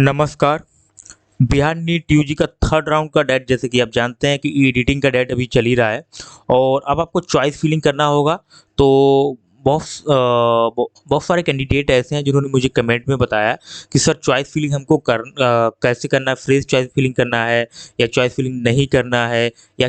नमस्कार। Bihar NEET UG का third round का डेट जैसे कि आप जानते हैं कि एडिटिंग का डेट अभी चल ही रहा है और अब आपको चॉइस फिलिंग करना होगा। तो बहुत सारे कैंडिडेट ऐसे हैं जिन्होंने मुझे कमेंट में बताया कि सर चॉइस फिलिंग हमको कैसे करना है, फ्रेश चॉइस फिलिंग करना है या चॉइस फिलिंग नहीं करना है या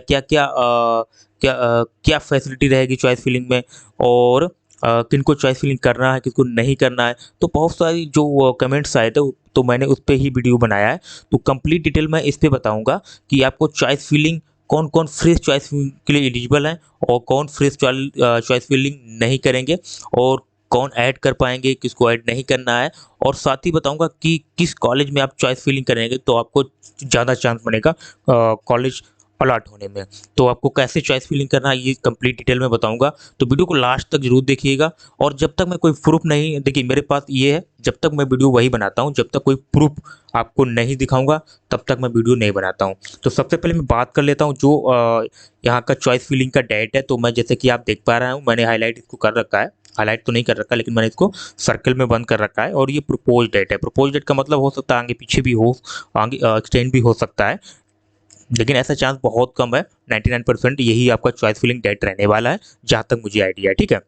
क्या फैसिलिटी रहेगी चॉइस फिलिंग में और किनको चॉइस फिलिंग करना है किसको नहीं करना है। तो बहुत सारी जो कमेंट्स आए थे तो मैंने उस पे ही वीडियो बनाया है। तो कंप्लीट डिटेल मैं इस पे बताऊंगा कि आपको चॉइस फिलिंग कौन कौन फ्रेश चॉइस फिलिंग के लिए एलिजिबल हैं और कौन फ्रेश चॉइस फिलिंग नहीं करेंगे और कौन ऐड कर पाएंगे किसको ऐड नहीं करना है। और साथ ही बताऊंगा कि किस कॉलेज में आप चॉइस फिलिंग करेंगे तो आपको ज़्यादा चांस बनेगा कॉलेज अलॉट होने में। तो आपको कैसे चॉइस फिलिंग करना है ये कंप्लीट डिटेल में बताऊंगा। तो वीडियो को लास्ट तक जरूर देखिएगा। और जब तक मैं कोई प्रूफ नहीं, देखिए मेरे पास ये है, जब तक मैं वीडियो वही बनाता हूँ, जब तक कोई प्रूफ आपको नहीं दिखाऊंगा तब तक मैं वीडियो नहीं बनाता हूँ। तो सबसे पहले मैं बात कर लेता हूँ जो यहाँ का चॉइस फिलिंग का डेट है। तो मैं जैसे कि आप देख पा रहे हूँ मैंने हाईलाइट इसको कर रखा है, हाईलाइट तो नहीं कर रखा लेकिन मैंने इसको सर्कल में बंद कर रखा है। और ये प्रपोज डेट है। प्रपोज डेट का मतलब हो सकता है आगे पीछे भी हो, आगे एक्सटेंड भी हो सकता है, लेकिन ऐसा चांस बहुत कम है। 99% यही आपका चॉइस फिलिंग डेट रहने वाला है जहाँ तक मुझे आइडिया है, ठीक है।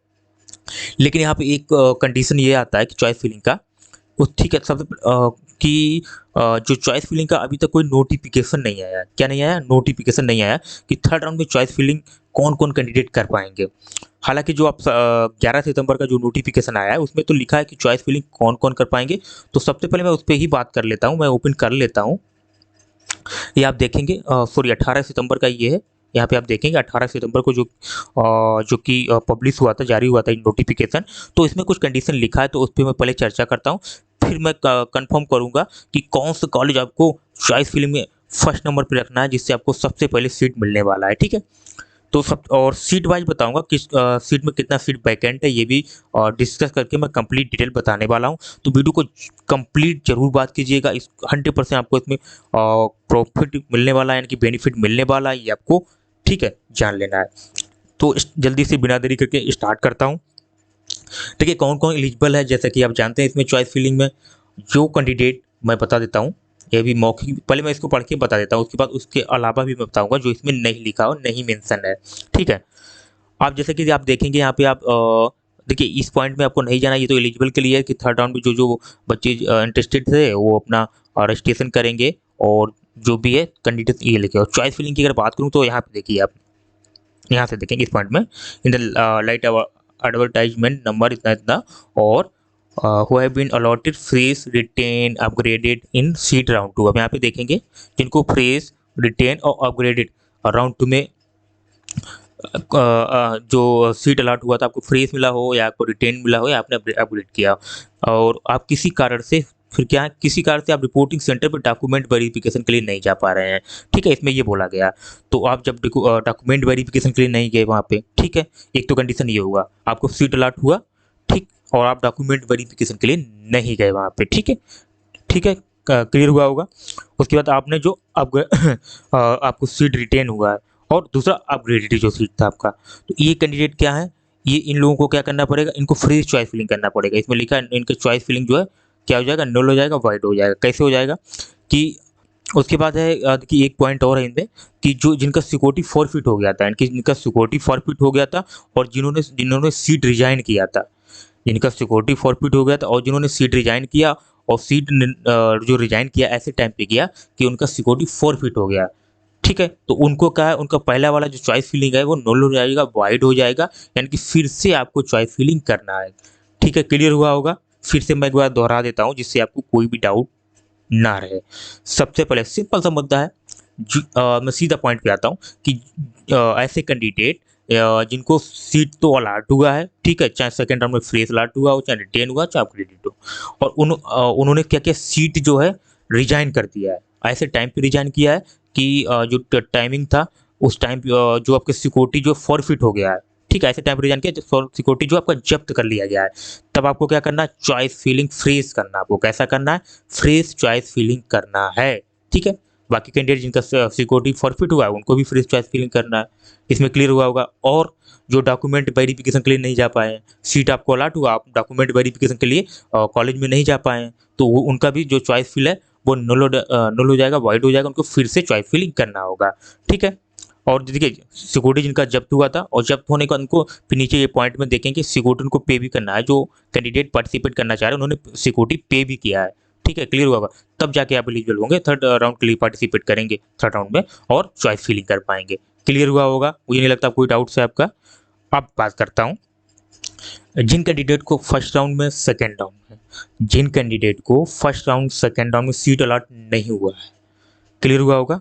लेकिन यहाँ पे एक कंडीशन ये आता है कि चॉइस फिलिंग का ठीक है सबसे कि जो चॉइस फिलिंग का अभी तक कोई नोटिफिकेशन नहीं आया। क्या नहीं आया? नोटिफिकेशन नहीं आया कि थर्ड राउंड में चॉइस फिलिंग कौन कौन कैंडिडेट कर पाएंगे। हालांकि जो आप 11 सितंबर का जो नोटिफिकेशन आया है उसमें तो लिखा है कि चॉइस फिलिंग कौन कौन कर पाएंगे। तो सबसे पहले मैं उस पर ही बात कर लेता हूँ, मैं ओपन कर लेता हूँ। ये आप देखेंगे, सॉरी 18 सितंबर का ये है। यहाँ पे आप देखेंगे 18 सितंबर को जो कि पब्लिश हुआ था, जारी हुआ था नोटिफिकेशन। तो इसमें कुछ कंडीशन लिखा है तो उस पर मैं पहले चर्चा करता हूँ, फिर मैं कंफर्म करूँगा कि कौन सा कॉलेज आपको चॉइस फिलिंग में फर्स्ट नंबर पर रखना है जिससे आपको सबसे पहले सीट मिलने वाला है, ठीक है। तो सब और सीट वाइज बताऊंगा किस सीट में कितना सीट वैकेंट है ये भी डिस्कस करके मैं कंप्लीट डिटेल बताने वाला हूँ। तो वीडियो को कंप्लीट जरूर बात कीजिएगा। इस 100% आपको इसमें प्रॉफिट मिलने वाला है, यानी कि बेनिफिट मिलने वाला है, ये आपको ठीक है जान लेना है। तो जल्दी से बिना देरी करके स्टार्ट करता हूँ। देखिए कौन कौन एलिजिबल है, जैसा कि आप जानते हैं इसमें चॉइस फिलिंग में जो कैंडिडेट, मैं बता देता हूँ ये भी मौखिक, पहले मैं इसको पढ़ के बता देता हूँ, उसके बाद उसके अलावा भी मैं बताऊंगा जो इसमें नहीं लिखा हो, नहीं मेंशन है, ठीक है। आप जैसे कि आप देखेंगे यहाँ पे आप देखिए इस पॉइंट में आपको नहीं जाना, ये तो एलिजिबल के लिए है कि थर्ड राउंड में जो जो बच्चे इंटरेस्टेड थे वो अपना रजिस्ट्रेशन करेंगे और जो भी है कैंडिडेट ये लिखे। और चॉइस फिलिंग की अगर बात करूँ तो यहाँ पे देखिए आप यहाँ से देखेंगे इस पॉइंट में in the light advertisement number इतना इतना और who have been allotted fresh retain upgraded in seat round 2। अब यहाँ पे देखेंगे जिनको फ्रेश रिटेन और अपग्रेडेड राउंड 2 में जो सीट अलॉट हुआ था, आपको फ्रेश मिला हो या आपको रिटेन मिला हो या आपने अपग्रेड किया और आप किसी कारण से, फिर क्या है, किसी कारण से आप रिपोर्टिंग सेंटर पर डॉक्यूमेंट वेरिफिकेशन के लिए नहीं जा पा रहे हैं, ठीक है, इसमें ये बोला गया। तो आप जब डॉक्यूमेंट वेरिफिकेशन के लिए नहीं गए वहाँ पे, ठीक है, एक तो कंडीशन ये होगा आपको सीट अलॉट हुआ, ठीक, और आप डॉक्यूमेंट वेरिफिकेशन के लिए नहीं गए वहाँ पे, ठीक है, ठीक है, क्लियर हुआ होगा। उसके बाद आपने जो आपको सीट रिटेन हुआ है और दूसरा अपग्रेडेड जो सीट था आपका, तो ये कैंडिडेट क्या है, ये इन लोगों को क्या करना पड़ेगा, इनको फ्री चॉइस फिलिंग करना पड़ेगा। इसमें लिखा है इनका चॉइस फिलिंग जो है क्या हो जाएगा, नल हो जाएगा, वाइड हो जाएगा। कैसे हो जाएगा कि उसके बाद है कि एक पॉइंट और है इनमें कि जो जिनका सिक्योरिटी फॉरफिट हो गया था, इनकी जिनका सिक्योरिटी फॉरफिट हो गया था और जिन्होंने जिन्होंने सीट रिजाइन किया था, जिनका सिक्योरिटी फॉरफिट हो गया था और जिन्होंने सीट रिजाइन किया और सीट जो रिजाइन किया ऐसे टाइम पे किया कि उनका सिक्योरिटी फॉरफिट हो गया, ठीक है। तो उनको क्या है, उनका पहला वाला जो चॉइस फिलिंग है वो नल हो जाएगा, वाइड हो जाएगा, यानी कि फिर से आपको चॉइस फिलिंग करना है, ठीक है, क्लियर हुआ होगा। फिर से मैं एक बार दोहरा देता हूँ जिससे आपको कोई भी डाउट ना रहे। सबसे पहले सिंपल सा मुद्दा है, मैं सीधा पॉइंट पे आता हूँ कि ऐसे कैंडिडेट जिनको सीट तो अलाट हुआ है, ठीक है, चाहे सेकेंड राउंड में फ्रेश अलाट हुआ हो, चाहे रिटेन हुआ, चाहे अपग्रेडेड हो, और उन्होंने क्या क्या सीट जो है रिजाइन कर दिया है, ऐसे टाइम पे रिजाइन किया है कि जो टाइमिंग था उस टाइम पे जो आपके सिक्योरिटी जो फॉरफिट हो गया है, ठीक है, ऐसे टाइम पे रिजाइन किया सिक्योरिटी जो आपका जब्त कर लिया गया है, तब आपको क्या करना है, चॉइस फिलिंग फ्रेश करना। आपको कैसा करना है, फ्रेश चॉइस फिलिंग करना है, ठीक है। बाकी कैंडिडेट जिनका सिक्योरिटी फॉरफिट हुआ है उनको भी फ्रेश चॉइस फिलिंग करना है, इसमें क्लियर हुआ होगा। और जो डॉक्यूमेंट वेरिफिकेशन के लिए नहीं जा पाए हैं, सीट आपको अलाट हुआ, आप डॉक्यूमेंट वेरिफिकेशन के लिए कॉलेज में नहीं जा पाए हैं, तो वो उनका भी जो चॉइस फिल है वो null हो जाएगा, void हो जाएगा, उनको फिर से चॉइस फिलिंग करना होगा। ठीक है। और देखिए सिक्योरिटी जिनका जब्त हुआ था और जब्त होने का उनको फिर नीचे ये पॉइंट में देखें कि सिक्योरिटी उनको पे भी करना है, जो कैंडिडेट पार्टिसिपेट करना चाह रहे हैं उन्होंने सिक्योरिटी पे भी किया है। ठीक है, क्लियर होगा, तब जाके आप एलिजिबल होंगे, थर्ड राउंड के लिए पार्टिसिपेट करेंगे थर्ड राउंड में और चॉइस फिलिंग कर पाएंगे। क्लियर हुआ होगा, मुझे नहीं लगता कोई डाउट्स है आपका। अब बात करता हूँ जिन कैंडिडेट को फर्स्ट राउंड में सेकेंड राउंड में जिन कैंडिडेट को फर्स्ट राउंड सेकेंड राउंड में सीट अलॉट नहीं हुआ है। क्लियर हुआ होगा,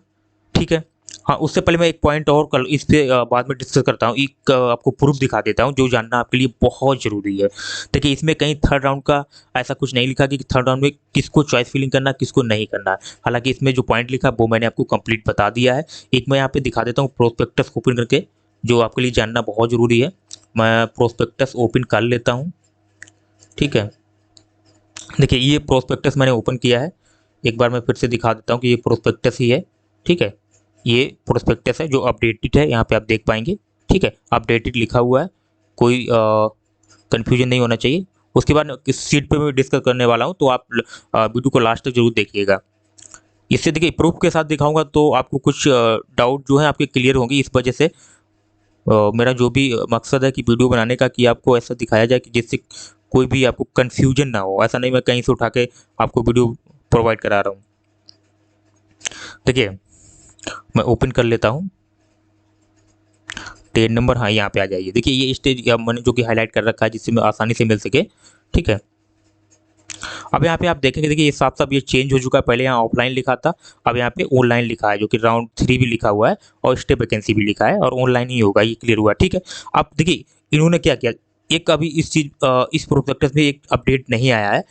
ठीक है। हाँ, उससे पहले मैं एक पॉइंट और कल इस पे बाद में डिस्कस करता हूँ, एक आपको प्रूफ दिखा देता हूँ जो जानना आपके लिए बहुत ज़रूरी है। देखिए इसमें कहीं थर्ड राउंड का ऐसा कुछ नहीं लिखा कि थर्ड राउंड में किसको चॉइस फिलिंग करना किसको नहीं करना है। हालांकि इसमें जो पॉइंट लिखा वो मैंने आपको कंप्लीट बता दिया है। एक मैं यहाँ पे दिखा देता हूँ प्रोस्पेक्टस ओपन करके, जो आपके लिए जानना बहुत ज़रूरी है। मैं प्रोस्पेक्टस ओपन कर लेता हूँ, ठीक है। देखिए ये प्रोस्पेक्टस मैंने ओपन किया है, एक बार मैं फिर से दिखा देता हूँ कि ये प्रोस्पेक्टस ही है, ठीक है। ये प्रोस्पेक्टस है जो अपडेटेड है, यहाँ पे आप देख पाएंगे, ठीक है, अपडेटेड लिखा हुआ है, कोई कन्फ्यूजन नहीं होना चाहिए। उसके बाद इस सीट पे मैं डिस्कस करने वाला हूँ, तो आप वीडियो को लास्ट तक जरूर देखिएगा। इससे देखिए प्रूफ के साथ दिखाऊंगा तो आपको कुछ डाउट जो है आपके क्लियर होंगे। इस वजह से मेरा जो भी मकसद है कि वीडियो बनाने का कि आपको ऐसा दिखाया जाए कि जिससे कोई भी आपको कन्फ्यूजन ना हो। ऐसा नहीं मैं कहीं से उठा के आपको वीडियो प्रोवाइड करा रहा हूँ। देखिए मैं ओपन कर लेता हूँ 10 नंबर, हाँ यहाँ पे आ जाइए। देखिए ये स्टेज मैंने जो कि हाईलाइट कर रखा है जिससे मैं आसानी से मिल सके, ठीक है। अब यहाँ पे आप देखेंगे, देखिए ये साफ साफ ये चेंज हो चुका है। पहले यहाँ ऑफलाइन लिखा था, अब यहाँ पे ऑनलाइन लिखा है, जो कि राउंड 3 भी लिखा हुआ है और स्टेप वैकेंसी भी लिखा है और ऑनलाइन ही होगा, ये क्लियर हुआ, ठीक है। अब देखिए इन्होंने क्या किया, एक अभी इस प्रोस्पेक्टस में एक अपडेट नहीं आया है,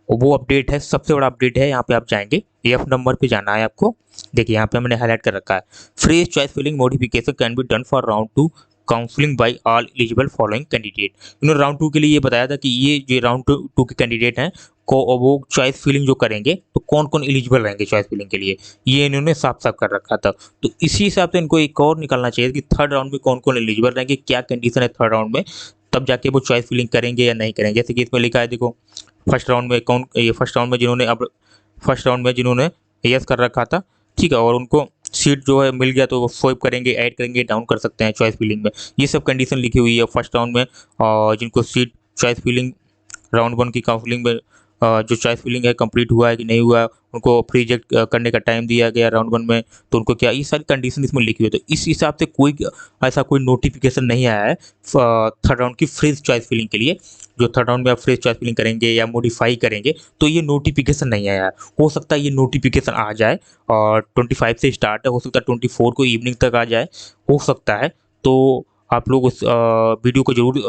वो अपडेट है सबसे बड़ा अपडेट है। यहाँ पे आप जाएंगे, एफ नंबर पे जाना है आपको। देखिए यहाँ पे मैंने हाईलाइट कर रखा है, fresh choice filling modification can be done for round 2 counselling by all eligible following candidate. इन्होंने राउंड 2 के लिए ये बताया था कि ये जो राउंड 2 के कैंडिडेट हैं को वो चॉइस फिलिंग जो करेंगे तो कौन कौन एलिजिबल रहेंगे चॉइस फिलिंग के लिए, ये इन्होंने साफ साफ कर रखा था। तो इसी हिसाब से इनको एक और निकालना चाहिए कि थर्ड राउंड में कौन कौन एलिजिबल रहेंगे, क्या कंडीशन है थर्ड राउंड में, तब जाके वो चॉइस फिलिंग करेंगे या नहीं करेंगे। जैसे कि इसमें लिखा है, देखो फर्स्ट राउंड में कौन, ये फर्स्ट राउंड में जिन्होंने अब फर्स्ट राउंड में जिन्होंने यस कर रखा था, ठीक है, और उनको सीट जो है मिल गया तो वो स्वाइप करेंगे, ऐड करेंगे, डाउन कर सकते हैं चॉइस फिलिंग में। ये सब कंडीशन लिखी हुई है फर्स्ट राउंड में। और जिनको सीट चॉइस फिलिंग राउंड 1 की काउंसलिंग में जो चॉइस फिलिंग है कंप्लीट हुआ है कि नहीं हुआ, उनको प्री रिजेक्ट करने का टाइम दिया गया राउंड 1 में, तो उनको क्या, ये सारी कंडीशन इसमें लिखी हुई है। तो इस हिसाब से कोई ऐसा कोई नोटिफिकेशन नहीं आया है थर्ड राउंड की फ्रेश चॉइस फिलिंग के लिए। जो थर्ड राउंड में आप फ्रेश चॉइस फिलिंग करेंगे या मॉडिफाई करेंगे तो ये नोटिफिकेशन नहीं आया है। हो सकता है ये नोटिफिकेशन आ जाए, और 25 से स्टार्ट है, हो सकता है 24 को इवनिंग तक आ जाए, हो सकता है। तो आप लोग उस वीडियो को जरूर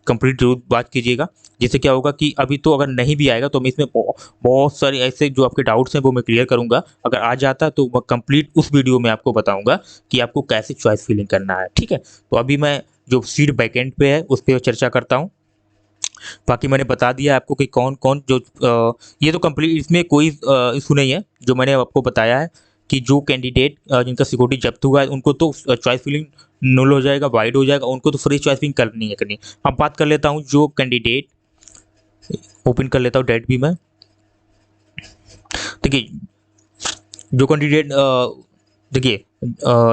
कंप्लीट जरूर बात कीजिएगा, जिससे क्या होगा कि अभी तो अगर नहीं भी आएगा तो मैं इसमें बहुत सारे ऐसे जो आपके डाउट्स हैं वो मैं क्लियर करूंगा। अगर आ जाता तो मैं कंप्लीट उस वीडियो में आपको बताऊंगा कि आपको कैसे चॉइस फिलिंग करना है, ठीक है। तो अभी मैं जो सीट बैकेंड पे है उस पर चर्चा करता हूँ। बाकी मैंने बता दिया आपको कि कौन कौन जो ये तो कंप्लीट, इसमें कोई इशू नहीं है। जो मैंने आपको बताया है कि जो कैंडिडेट जिनका सिक्योरिटी जब्त हुआ है उनको तो चॉइस फिलिंग null हो जाएगा, वाइड हो जाएगा, उनको तो फ्री चॉइस फिलिंग करनी है करनी। अब बात कर लेता हूँ जो कैंडिडेट, ओपन कर लेता हूँ डेट भी मैं। देखिए जो कैंडिडेट देखिए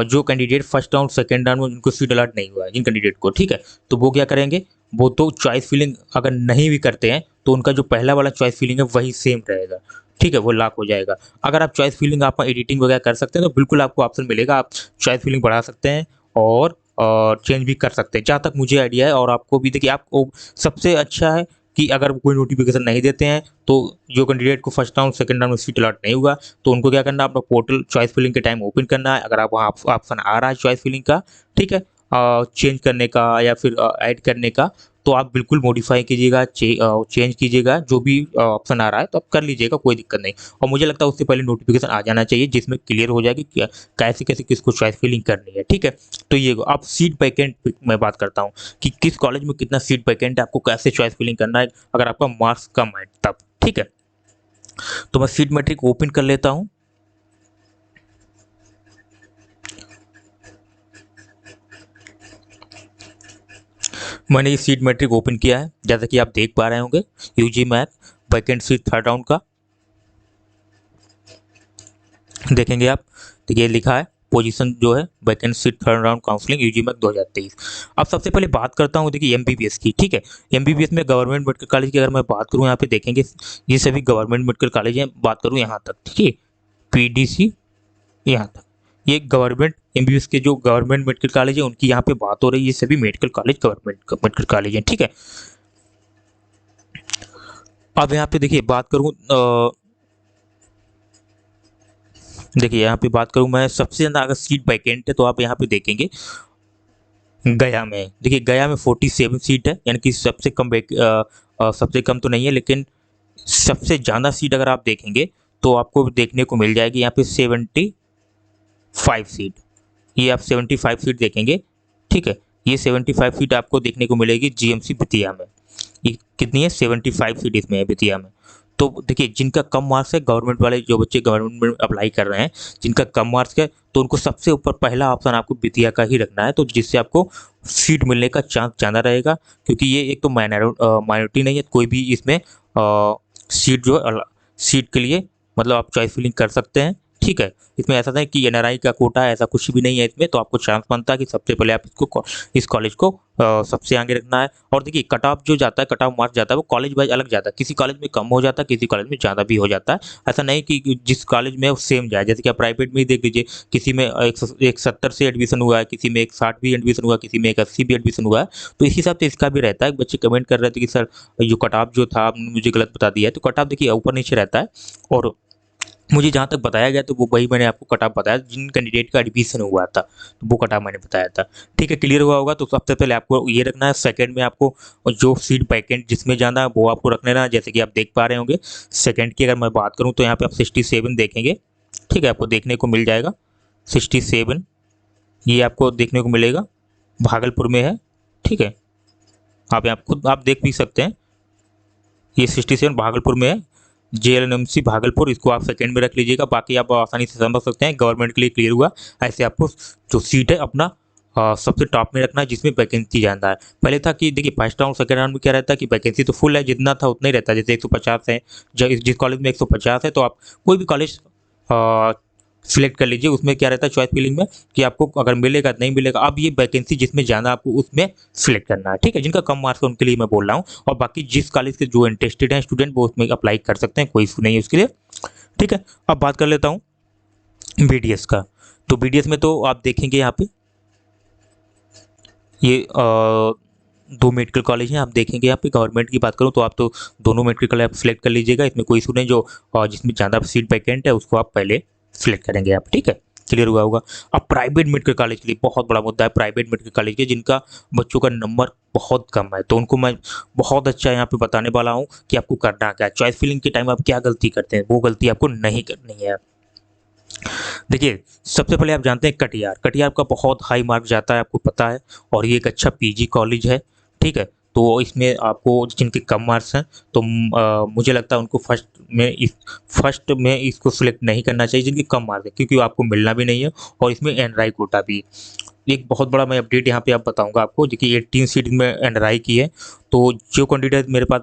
जो candidate first round second round में उनको सीट अलॉट नहीं हुआ है जिन कैंडिडेट को, ठीक है, तो वो क्या करेंगे, वो तो चॉइस फिलिंग अगर नहीं भी करते हैं तो उनका जो पहला वाला चॉइस फिलिंग है वही सेम रहेगा, ठीक है, वो लॉक हो जाएगा। अगर आप चॉइस फिलिंग आप एडिटिंग वगैरह कर सकते हैं तो बिल्कुल आपको ऑप्शन मिलेगा, आप चॉइस फिलिंग बढ़ा सकते हैं और चेंज भी कर सकते हैं, जहाँ तक मुझे आइडिया है। और आपको भी देखिए, आपको सबसे अच्छा है कि अगर कोई नोटिफिकेशन नहीं देते हैं तो जो कैंडिडेट को फर्स्ट राउंड सेकंड राउंड में सीट अलॉट नहीं हुआ तो उनको क्या करना है, अपना पोर्टल चॉइस फिलिंग के टाइम ओपन करना है। अगर आप वहाँ ऑप्शन आ रहा है चॉइस फिलिंग का, ठीक है, चेंज करने का या फिर ऐड करने का, तो आप बिल्कुल मॉडिफाई कीजिएगा, चेंज कीजिएगा, जो भी ऑप्शन आ रहा है तो आप कर लीजिएगा, कोई दिक्कत नहीं। और मुझे लगता है उससे पहले नोटिफिकेशन आ जाना चाहिए जिसमें क्लियर हो जाए कि कैसे कैसे किसको चॉइस फिलिंग करनी है, ठीक है। तो ये आप सीट वैकेंट मैं बात करता हूँ कि किस कॉलेज में कितना सीट वैकेंट है, आपको कैसे चॉइस फिलिंग करना है अगर आपका मार्क्स कम है तब, ठीक है। तो मैं सीट मैट्रिक ओपन कर लेता हूँ। मैंने ये सीट मैट्रिक ओपन किया है, जैसा कि आप देख पा रहे होंगे, UG math vacant seat third round का। देखेंगे आप, तो ये लिखा है पोजीशन जो है vacant seat third round counselling यूजीएमएक 2023। अब सबसे पहले बात करता हूँ देखिए एमबीबीएस की, ठीक है। एमबीबीएस में गवर्नमेंट मेडिकल कॉलेज की अगर मैं बात करूँ यहाँ पे देखेंगे ये सभी गवर्नमेंट मेडिकल कॉलेज हैं, बात करूँ यहाँ तक, ठीक है, पीडीसी यहाँ तक, ये गवर्नमेंट एमबीबीएस के जो गवर्नमेंट मेडिकल कॉलेज है उनकी यहाँ पे बात हो रही है, ये सभी medical college government medical college हैं, ठीक है। अब यहाँ पे देखिए बात करूँ देखिए यहाँ पे बात करूँ मैं, सबसे ज़्यादा अगर सीट वैकेंट है तो आप यहाँ पे देखेंगे गया में, देखिए गया में 47 सीट है, यानी कि सबसे कम तो नहीं है, लेकिन सबसे ज़्यादा सीट अगर आप देखेंगे तो आपको देखने को मिल जाएगी यहाँ पे 75 सीट। ये आप 75 सीट देखेंगे, ठीक है। ये 75 सीट आपको देखने को मिलेगी जीएमसी बेतिया में। ये कितनी है? 75 सीट इसमें है बेतिया में। तो देखिए जिनका कम मार्क्स है, गवर्नमेंट वाले जो बच्चे गवर्नमेंट में अप्लाई कर रहे हैं, जिनका कम मार्क्स है तो उनको सबसे ऊपर पहला ऑप्शन आपको बेतिया का ही रखना है, तो जिससे आपको सीट मिलने का चांस ज़्यादा रहेगा, क्योंकि ये एक तो माइनॉरिटी नहीं है, कोई भी इसमें सीट जो है सीट के लिए मतलब आप चॉइस फिलिंग कर सकते हैं, ठीक है। इसमें ऐसा नहीं कि एनआरआई का कोटा है, ऐसा कुछ भी नहीं है इसमें, तो आपको चांस बनता है कि सबसे पहले आप इस कॉलेज को सबसे आगे रखना है। और देखिए कट ऑफ जो जाता है, कट ऑफ मार्क्स जाता है वो कॉलेज वाइज अलग जाता है, किसी कॉलेज में कम हो जाता है, किसी कॉलेज में ज़्यादा भी हो जाता है। ऐसा नहीं कि जिस कॉलेज में वो सेम जाए, जैसे कि आप प्राइवेट में ही देख लीजिए, किसी में 170 से एडमिशन हुआ है, किसी में 160 भी एडमिशन हुआ है, किसी में 180 भी एडमिशन हुआ है, तो इस हिसाब से इसका भी रहता है। बच्चे कमेंट कर रहे थे कि सर जो कट ऑफ जो था आपने मुझे गलत बता दिया है, तो कट ऑफ देखिए ऊपर नीचे रहता है, और मुझे जहाँ तक बताया गया तो वो वही मैंने आपको कट ऑफ बताया, जिन कैंडिडेट का एडमिशन हुआ था तो वो कट ऑफ मैंने बताया था, ठीक है। क्लियर हुआ होगा। तो सबसे पहले आपको ये रखना है, सेकंड में आपको जो सीट वैकेंट जिसमें जाना है वो आपको रख लेना है, जैसे कि आप देख पा रहे होंगे। सेकंड की अगर मैं बात करूँ तो यहाँ पे आप 67 देखेंगे, ठीक है, आपको देखने को मिल जाएगा 67, ये आपको देखने को मिलेगा, भागलपुर में है, ठीक है। आप यहाँ खुद आप देख भी सकते हैं, ये 67 भागलपुर में है, जेएलएनएमसी भागलपुर, इसको आप सेकंड में रख लीजिएगा। बाकी आप आसानी से समझ सकते हैं, गवर्नमेंट के लिए क्लियर हुआ। ऐसे आपको जो सीट है अपना सबसे टॉप में रखना है जिसमें वैकेंसी ज़्यादा है। पहले था कि देखिए फर्स्ट राउंड सेकंड राउंड में क्या रहता है कि वैकेंसी तो फुल है, जितना था उतना ही रहता है, जैसे 150 है, जिस कॉलेज में 150 है तो आप कोई भी कॉलेज सिलेक्ट कर लीजिए, उसमें क्या रहता है चॉइस फिलिंग में कि आपको अगर मिलेगा नहीं मिलेगा। अब ये वैकेंसी जिसमें जाना आपको उसमें सिलेक्ट करना है, ठीक है। जिनका कम मार्क्स है उनके लिए मैं बोल रहा हूँ, और बाकी जिस कॉलेज के जो इंटरेस्टेड हैं स्टूडेंट वो उसमें अप्लाई कर सकते हैं, कोई इशू नहीं है उसके लिए, ठीक है। अब बात कर लेता हूँ बीडीएस का। तो बीडीएस में तो आप देखेंगे यहाँ पे ये दो मेडिकल कॉलेज हैं, आप देखेंगे यहाँ पे। गवर्नमेंट की बात करूँ तो आप तो दोनों मेडिकल कॉलेज आप सिलेक्ट कर लीजिएगा, इसमें कोई इशू नहीं। जो जिसमें ज़्यादा सीट वैकेंट है उसको आप पहले सिलेक्ट करेंगे आप, ठीक है। क्लियर हुआ होगा। अब प्राइवेट मेडिकल कॉलेज के लिए बहुत बड़ा मुद्दा है, प्राइवेट मेडिकल कॉलेज के जिनका बच्चों का नंबर बहुत कम है, तो उनको मैं बहुत अच्छा यहाँ पे बताने वाला हूँ कि आपको करना क्या है। चॉइस फिलिंग के टाइम आप क्या गलती करते हैं, वो गलती आपको नहीं करनी है। देखिए सबसे पहले आप जानते हैं कटिहार, कटिहार का बहुत हाई मार्क जाता है, आपको पता है, और ये एक अच्छा पीजी कॉलेज है, ठीक है। तो इसमें आपको जिनके कम मार्क्स हैं तो मुझे लगता है उनको फर्स्ट में इसको सिलेक्ट नहीं करना चाहिए जिनके कम मार्क्स हैं, क्योंकि आपको मिलना भी नहीं है, और इसमें एनआरआई कोटा भी है। एक बहुत बड़ा मैं अपडेट यहाँ पे आप बताऊंगा आपको, देखिए 18 सीट में एनआरआई की है। तो जो कैंडिडेट मेरे पास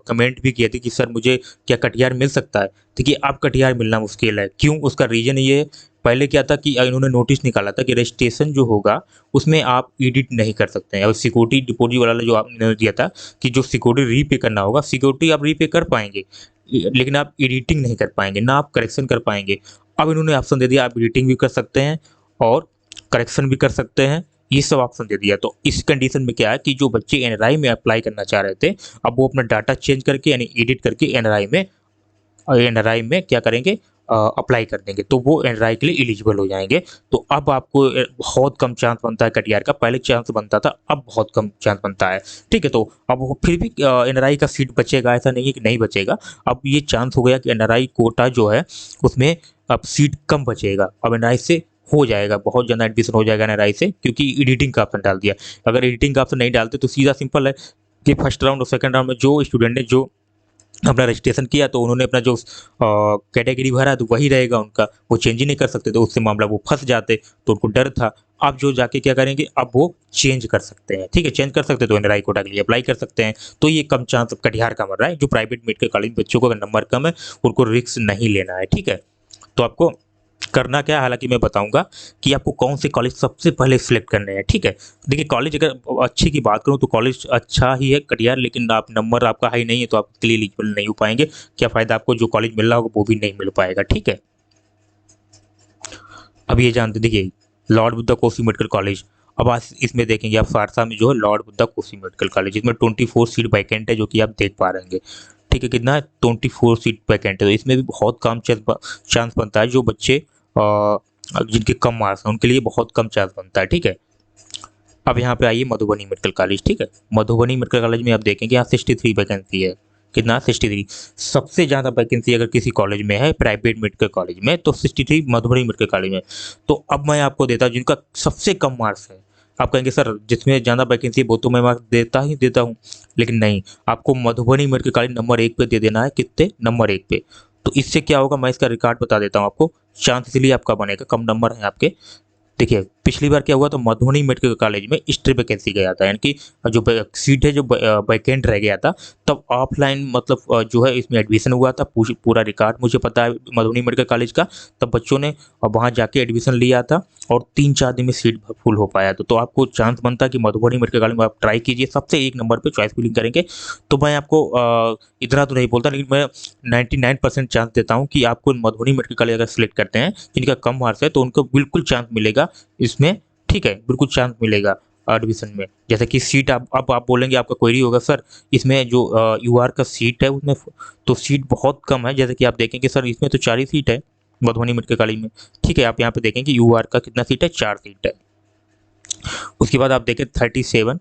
कमेंट भी किए थे कि सर मुझे क्या कटिहार मिल सकता है, देखिए अब कटिहार मिलना मुश्किल है। क्यों? उसका रीज़न ये है, पहले क्या था कि इन्होंने नोटिस निकाला था कि रजिस्ट्रेशन जो होगा उसमें आप एडिट नहीं कर सकते हैं, और सिक्योरिटी डिपॉजिट वाला जो आपने दिया था कि जो सिक्योरिटी रीपे करना होगा, सिक्योरिटी आप रीपे कर पाएंगे लेकिन आप एडिटिंग नहीं कर पाएंगे, ना आप करेक्शन कर पाएंगे। अब इन्होंने ऑप्शन दे दिया आप एडिटिंग भी कर सकते हैं और करेक्शन भी कर सकते हैं, ये सब ऑप्शन दे दिया। तो इस कंडीशन में क्या है कि जो बच्चे एनआरआई में अप्लाई करना चाह रहे थे, अब वो अपना डाटा चेंज करके यानी एडिट करके एनआरआई में क्या करेंगे, अप्लाई कर देंगे, तो वो एनआरआई के लिए एलिजिबल हो जाएंगे। तो अब आपको बहुत कम चांस बनता है कटिहार का, पहले चांस बनता था, अब बहुत कम चांस बनता है, ठीक है। तो अब वो फिर भी एनआरआई का सीट बचेगा, ऐसा नहीं है कि नहीं बचेगा। अब ये चांस हो गया कि एनआरआई कोटा जो है उसमें अब सीट कम बचेगा, अब एनआरआई से हो जाएगा, बहुत ज़्यादा एडमिशन हो जाएगा एनआरआई से, क्योंकि एडिटिंग का ऑप्शन डाल दिया। अगर एडिटिंग का ऑप्शन नहीं डालते तो सीधा सिंपल है कि फर्स्ट राउंड और सेकंड राउंड में जो स्टूडेंट ने जो अपना रजिस्ट्रेशन किया तो उन्होंने अपना जो कैटेगरी भरा तो वही रहेगा उनका, वो चेंज ही नहीं कर सकते, तो उससे मामला वो फंस जाते, तो उनको डर था। अब जो जाके क्या करेंगे, अब वो चेंज कर सकते हैं, ठीक है, चेंज कर सकते हैं, तो एनआरआई कोटा के लिए अप्लाई कर सकते हैं। तो ये कम चांस कटिहार का मर रहा है, जो प्राइवेट मेडिकल कॉलेज बच्चों का नंबर कम है उनको रिस्क नहीं लेना है, ठीक है। तो आपको करना क्या है, हालांकि मैं बताऊंगा कि आपको कौन से कॉलेज सबसे पहले सिलेक्ट करने हैं। ठीक है, देखिए कॉलेज अगर अच्छे की बात करूं तो कॉलेज अच्छा ही है कटिहार, लेकिन आप नंबर आपका हाई नहीं है तो आप इसके लिए एलिजिबल नहीं हो पाएंगे। क्या फ़ायदा, आपको जो कॉलेज मिल रहा होगा वो भी नहीं मिल पाएगा। ठीक है, अब ये जानते देखिए Lord Buddha Kosi medical college. अब आज इसमें देखेंगे आप सहरसा में जो है Lord Buddha Kosi medical college, इसमें 24 सीट वैकेंट है जो कि आप देख पा रहे हैं। ठीक है, कितना है 24 सीट वैकेंट है, तो इसमें भी बहुत कम चांस बनता है। जो बच्चे जिनके कम मार्क्स हैं उनके लिए बहुत कम चांस बनता है। ठीक है, अब यहाँ पे आइए मधुबनी मेडिकल कॉलेज। ठीक है, मधुबनी मेडिकल कॉलेज में आप देखेंगे यहाँ 63 वैकेंसी है। कितना 63, सबसे ज़्यादा वैकेंसी अगर किसी कॉलेज में है प्राइवेट मेडिकल कॉलेज में तो 63 मधुबनी मेडिकल कॉलेज में। तो अब मैं आपको देता हूँ जिनका सबसे कम मार्क्स है। आप कहेंगे सर जिसमें ज़्यादा वैकेंसी है वो तो मैं मार्क्स देता हूँ, लेकिन नहीं, आपको मधुबनी मेडिकल कॉलेज नंबर 1 पे दे देना है। कितने, नंबर 1 पे। तो इससे क्या होगा, मैं इसका रिकॉर्ड बता देता हूँ आपको। चांस इसलिए आपका बनेगा, कम नंबर है आपके। देखिए पिछली बार क्या हुआ, तो मधुबनी मेडिकल कॉलेज में स्ट्रे वैकेंसी गया था, यानी कि जो सीट है जो वैकेंट रह गया था, तब ऑफलाइन मतलब जो है इसमें एडमिशन हुआ था। पूरा रिकॉर्ड मुझे पता है मधुबनी मेडिकल कॉलेज का। तब बच्चों ने वहाँ जाके एडमिशन लिया था और 3-4 दिन में सीट फुल हो पाया था। तो आपको चांस बनता है कि मधुबनी मेडिकल कॉलेज में आप ट्राई कीजिए, सबसे 1 नंबर पर चॉइस फिलिंग करेंगे। तो मैं आपको इतना तो नहीं बोलता, लेकिन मैं 99% चांस देता हूँ कि आपको मधुबनी मेडिकल कॉलेज अगर सिलेक्ट करते हैं जिनका कम मार्क्स है तो उनको बिल्कुल चांस मिलेगा इसमें। ठीक है, बिल्कुल चांस मिलेगा एडमिशन में। जैसे कि सीट अब आप बोलेंगे, आपका क्वेरी होगा सर इसमें जो यूआर का सीट है उसमें तो सीट बहुत कम है। जैसे कि आप देखेंगे सर इसमें तो 4 ही सीट है मधुबनी मेडिकल कॉलेज में। ठीक है, आप यहाँ पे देखेंगे यूआर का कितना सीट है, 4 सीट है। उसके बाद आप देखें 37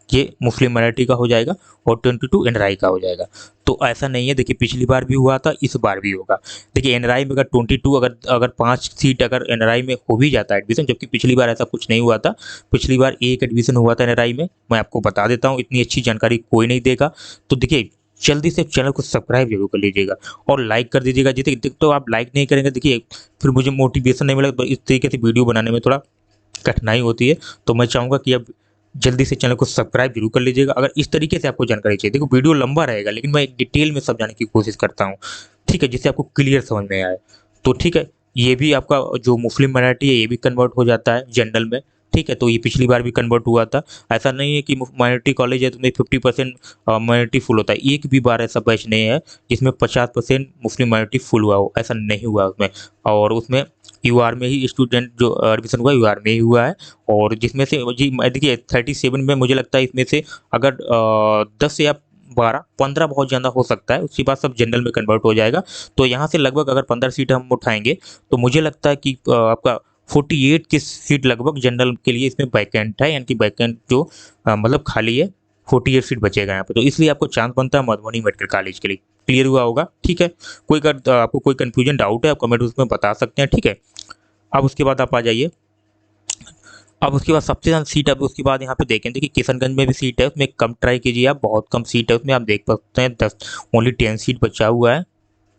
ये मुस्लिम माइनॉरिटी का हो जाएगा और 22 एनआरआई का हो जाएगा। तो ऐसा नहीं है, देखिए पिछली बार भी हुआ था, इस बार भी होगा। देखिए एनआरआई में अगर 22 अगर 5 सीट अगर एनआरआई में हो भी जाता है एडमिशन, जबकि पिछली बार ऐसा कुछ नहीं हुआ था। पिछली बार 1 एडमिशन हुआ था एनआरआई में। मैं आपको बता देता हूँ, इतनी अच्छी जानकारी कोई नहीं देगा। तो देखिए जल्दी से चैनल को सब्सक्राइब जरूर कर लीजिएगा और लाइक कर दीजिएगा। जितने तो आप लाइक नहीं करेंगे देखिए फिर मुझे मोटिवेशन नहीं मिलेगा, तो इस तरीके से वीडियो बनाने में थोड़ा कठिनाई होती है। तो मैं चाहूँगा कि अब जल्दी से चैनल को सब्सक्राइब जरूर कर लीजिएगा अगर इस तरीके से आपको जानकारी चाहिए। देखो वीडियो लंबा रहेगा लेकिन मैं डिटेल में समझाने की कोशिश करता हूँ। ठीक है, जिससे आपको क्लियर समझ में आए। तो ठीक है, ये भी आपका जो मुस्लिम माइनॉरिटी है ये भी कन्वर्ट हो जाता है जनरल में। ठीक है, तो ये पिछली बार भी कन्वर्ट हुआ था। ऐसा नहीं है कि माइनॉरिटी कॉलेज है तो उसमें 50% माइनॉरिटी फुल होता है। एक भी बार ऐसा बैच नहीं है जिसमें 50% मुस्लिम माइनॉरिटी फुल हुआ हो, ऐसा नहीं हुआ उसमें। और उसमें यूआर में ही स्टूडेंट जो एडमिशन हुआ यूआर में ही हुआ है। और जिसमें से जी देखिए 37 में मुझे लगता है इसमें से अगर 10 या 12-15 बहुत ज़्यादा हो सकता है, उसके बाद सब जनरल में कन्वर्ट हो जाएगा। तो यहाँ से लगभग अगर 15 सीट हम उठाएंगे तो मुझे लगता है कि आपका 48 की सीट लगभग जनरल के लिए इसमें वैकेंट है, यानी कि वैकेंट जो मतलब खाली है 48 सीट बचेगा यहाँ पे। तो इसलिए आपको चांस बनता है मधुबनी मेडिकल कॉलेज के लिए। क्लियर हुआ होगा। ठीक है, कोई अगर आपको कोई कन्फ्यूजन डाउट है आप कमेंट उसमें बता सकते हैं। ठीक है, अब उसके बाद आप आ जाइए। अब उसके बाद सबसे ज़्यादा सीट, अब उसके बाद यहाँ पे देखें देखिए किशनगंज में भी सीट है, उसमें कम ट्राई कीजिए आप, बहुत कम सीट है उसमें। आप देख सकते हैं 10 ओनली 10 सीट बचा हुआ है।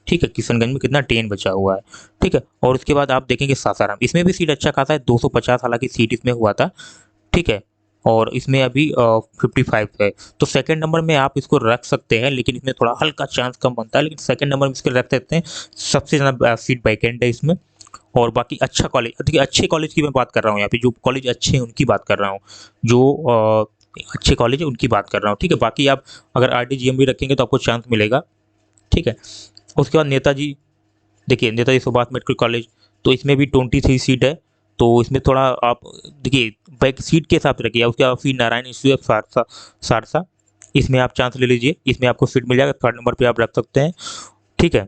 ठीक है, किशनगंज में कितना 10 बचा हुआ है। ठीक है, और उसके बाद आप देखेंगे सासाराम, इसमें भी सीट अच्छा खासा है 250 हालांकि सीट इसमें हुआ था। ठीक है, और इसमें अभी 55 है। तो सेकंड नंबर में आप इसको रख सकते हैं, लेकिन इसमें थोड़ा हल्का चांस कम बनता है, लेकिन सेकंड नंबर में इसको रख सकते हैं। सबसे ज़्यादा सीट वैकेंट है इसमें। और बाकी अच्छा कॉलेज, देखिए अच्छे कॉलेज की मैं बात कर रहा हूँ यहाँ पे, जो कॉलेज अच्छे हैं उनकी बात कर रहा हूँ, जो अच्छे कॉलेज है उनकी बात कर रहा हूँ। ठीक है, बाकी आप अगर RDGM भी रखेंगे तो आपको चांस मिलेगा। ठीक है, उसके बाद नेताजी, देखिए नेताजी सुभाष मेडिकल कॉलेज, तो इसमें भी 23 सीट है। तो इसमें थोड़ा आप देखिए बैक सीट के हिसाब से रखिए। उसके बाद फिर नारायण इंस्टीट्यूट ऑफ सहरसा, इसमें आप चांस ले लीजिए, इसमें आपको सीट मिल जाएगा, 3rd नंबर पे आप रख सकते हैं। ठीक है,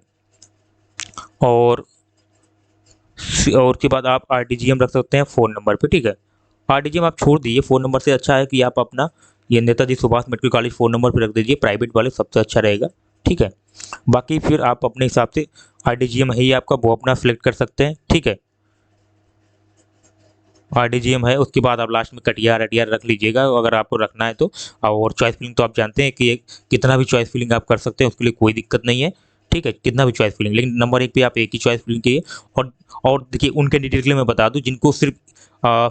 और उसके बाद आप RDGM रख सकते हैं 4 नंबर पे। ठीक है, RDGM आप छोड़ दीजिए, 4 नंबर से अच्छा है कि आप अपना ये Netaji Subhash medical college 4 number पे रख दीजिए, प्राइवेट वाले सबसे अच्छा रहेगा। ठीक है, बाकी फिर आप अपने हिसाब से RDGM है ही आपका, वो अपना सेलेक्ट कर सकते हैं। ठीक है, RDGM है, उसके बाद आप लास्ट में कटिहार रख लीजिएगा अगर आपको रखना है तो। और चॉइस फिलिंग तो आप जानते हैं कि कितना भी चॉइस फिलिंग आप कर सकते हैं, उसके लिए कोई दिक्कत नहीं है। ठीक है, कितना भी चॉइस फिलिंग, लेकिन नंबर 1 पे आप एक ही चॉइस फिलिंग कीजिए। और देखिए उन कैंडिडेट के लिए मैं बता दूं जिनको सिर्फ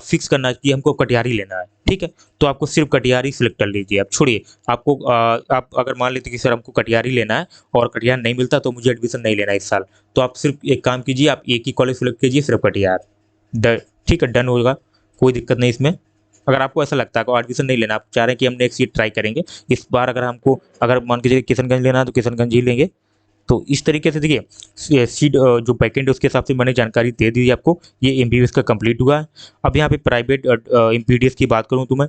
फिक्स करना है कि हमको कटिहार ही लेना है। ठीक ठीक है। तो आपको सिर्फ कटिहार ही सिलेक्ट कर लीजिए, आप छोड़िए। आपको आप अगर मान लेते कि सर हमको कटिहार ही लेना है और कटिहार नहीं मिलता तो मुझे एडमिशन नहीं लेना है इस साल, तो आप सिर्फ एक काम कीजिए, आप एक ही कॉलेज सिलेक्ट कीजिए, सिर्फ कटिहार। ठीक है, डन होगा, कोई दिक्कत नहीं इसमें। अगर आपको ऐसा लगता है कि एडमिशन नहीं लेना, आप चाह रहे हैं कि हम नेक्स्ट ईयर ट्राई करेंगे, इस बार अगर मान के चलिए किशनगंज लेना है तो किशनगंज ही लेंगे। तो इस तरीके से देखिए सीट जो बैकेंड है उसके हिसाब से मैंने जानकारी दे दी आपको। ये एमबीबीएस का कंप्लीट हुआ है। अब यहाँ पे प्राइवेट एमपीडीएस की बात करूँ तो मैं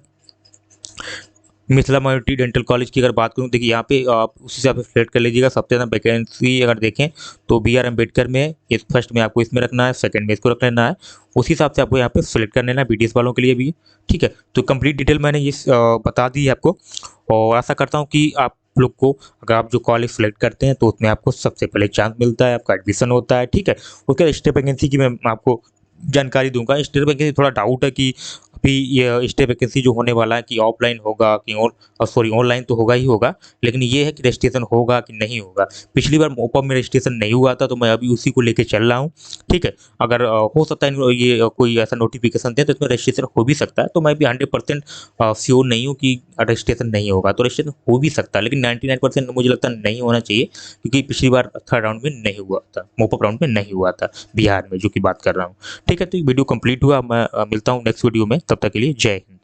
मिथिला माइनॉरिटी डेंटल कॉलेज की अगर बात करूँ, देखिए यहाँ पे आप उस हिसाब से सिलेक्ट कर लीजिएगा। सबसे ज़्यादा वैकेंसी अगर देखें तो BR अम्बेडकर में है, इस फर्स्ट में आपको इसमें रखना है, सेकंड में इसको रख लेना है। उसी हिसाब से आपको यहाँ पे सिलेक्ट कर लेना है, BDS वालों के लिए भी। ठीक है, तो कंप्लीट डिटेल मैंने ये बता दी है आपको, और आशा करता हूँ कि आप लोग को अगर आप जो कॉलेज सेलेक्ट करते हैं तो उसमें आपको सबसे पहले चांस मिलता है, आपका एडमिशन होता है। ठीक है, उसके बाद स्टेट वैकेंसी की मैं आपको जानकारी दूंगा। स्टेट वैकेंसी थोड़ा डाउट है कि अभी ये स्टेट वैकेंसी जो होने वाला है कि ऑफलाइन होगा कि सॉरी ऑनलाइन तो होगा ही होगा, लेकिन ये है कि रजिस्ट्रेशन होगा कि नहीं होगा। पिछली बार मोपा में रजिस्ट्रेशन नहीं हुआ था तो मैं अभी उसी को लेके चल रहा हूँ। ठीक है, अगर हो सकता है ये कोई ऐसा नोटिफिकेशन दे तो इसमें रजिस्ट्रेशन हो भी सकता है, तो मैं भी 100% श्योर नहीं हूँ कि रजिस्ट्रेशन नहीं होगा, तो रजिस्ट्रेशन हो भी सकता है, लेकिन 99% मुझे लगता है नहीं होना चाहिए, क्योंकि पिछली बार थर्ड राउंड में नहीं हुआ था, मोपा राउंड में नहीं हुआ था बिहार में, जो कि बात कर रहा हूँ। ठीक है, तो ये वीडियो कंप्लीट हुआ। मैं मिलता हूँ नेक्स्ट वीडियो में, तब तक के लिए जय हिंद।